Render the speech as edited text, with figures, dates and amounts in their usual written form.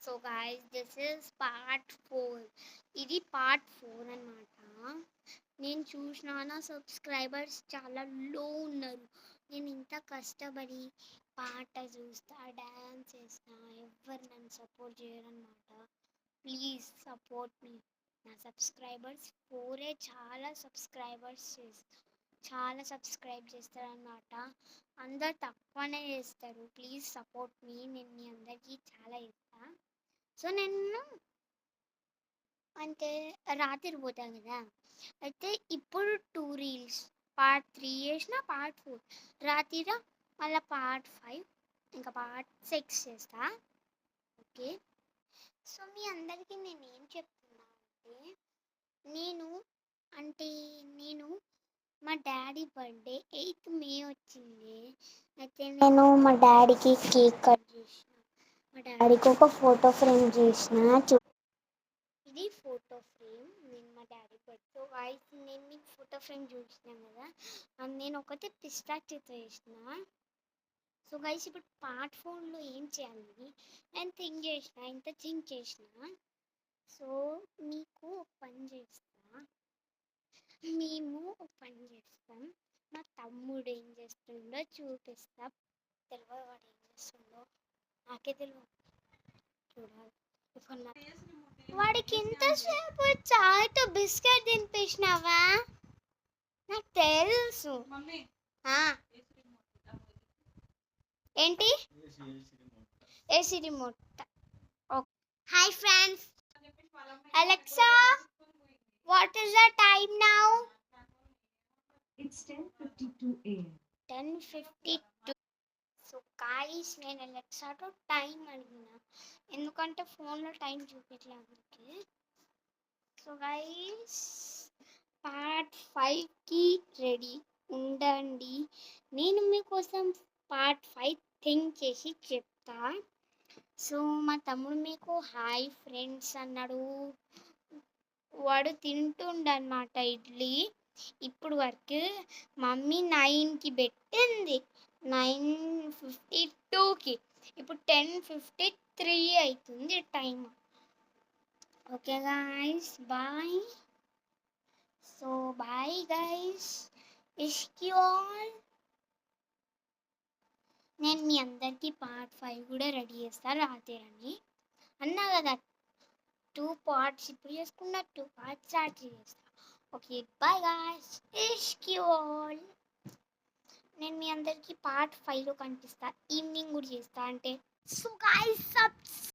So guys this is part 4. ఇది part 4 అనమాట. నేను చూసిన నా సబ్స్క్రైబర్స్ చాలా లో ఉన్నారు. నేను ఇంత కష్టపడి పాట చూస్తా, డ్యాన్స్ చేస్తా, ఎవ్వరు నన్ను సపోర్ట్ చేయరనమాట. ప్లీజ్ సపోర్ట్ మీ. నా సబ్స్క్రైబర్స్ 4 చాలా సబ్స్క్రైబ్ చేస్తారనమాట. అందరు తక్కువనే చేస్తారు. ప్లీజ్ సపోర్ట్ మీ. నేను మీ అందరికీ చాలా ఇస్తా. సో నేను అంటే రాత్రి పోతాను కదా, అయితే ఇప్పుడు 2 రీల్స్ పార్ట్ 3 చేసిన, పార్ట్ 4 రాత్రిరా, మళ్ళీ పార్ట్ 5, ఇంకా పార్ట్ 6 చేస్తా. ఓకే. సో మీ అందరికీ నేను ఏం చెప్తున్నా అంటే, నేను అంటే నేను మా డాడీ బర్త్డే 8th మే వచ్చింది. అయితే నేను మా డాడీకి కేక్ కట్ చేసిన, మా డాడీకి ఒక ఫోటో ఫ్రేమ్ చేసిన. ఇది ఫోటో ఫ్రేమ్. నేను మా డాడీ బర్త్డే గాయ్స్, నేను మీకు ఫోటో ఫ్రేమ్ చూసినాను కదా, నేను ఒకటి పిస్టాచియోతో చేసిన. సో గైస్ ఇప్పుడు పార్ట్ 4లో ఏం చేయాలి నేను థింక్ చేసిన. సో మీకు ఒక పని చేస్తా, మేము ఒక పని చేస్తాం. మా తమ్ముడు ఏం చేస్తుండో చూపిస్తా. తెలియదు వాడు ఏం చేస్తుండో, నాకే తెలియదు, చూడాలి. వాడికి ఇంతసేపు చాయ్తో బిస్కెట్ తినిపించినావా? నాకు తెలుసు. ఏంటి AC remote? Hi friends. Alexa, what is the time now? It's 10:52 a.m. 10:52. So guys నేను అలెక్సాతో టైం అడిగిన, ఎందుకంటే ఫోన్లో టైం చూపించడానికి. సో గైస్ పార్ట్ 5కి రెడీ ఉండండి. నేను మీకోసం పార్ట్ 5 థింక్ చేసి చెప్తా. సో మా తమ్ముడు మీకు హాయ్ ఫ్రెండ్స్ అన్నాడు. వాడు తింటుండనమాట ఇడ్లీ. ఇప్పుడు వరకు మమ్మీ 9కి పెట్టింది, 9:52కి. ఇప్పుడు 10:53 అవుతుంది time. Okay guys, bye. So bye guys, ఇష్క్ యూ ఆల్. నేను మీ అందరికీ పార్ట్ 5 కూడా రెడీ చేస్తా రాత్రి అని అన్నా కదా. 2 పార్ట్స్ ఇప్పుడు చేసుకున్న, 2 పార్ట్స్ రాత్రి చేస్తా. ఓకే బాయ్ గైస్, ఇష్క్ యూ ఆల్. నేను మీ అందరికీ పార్ట్ 5లో కనిపిస్తా. ఈవినింగ్ కూడా చేస్తా. అంటే సో గైస్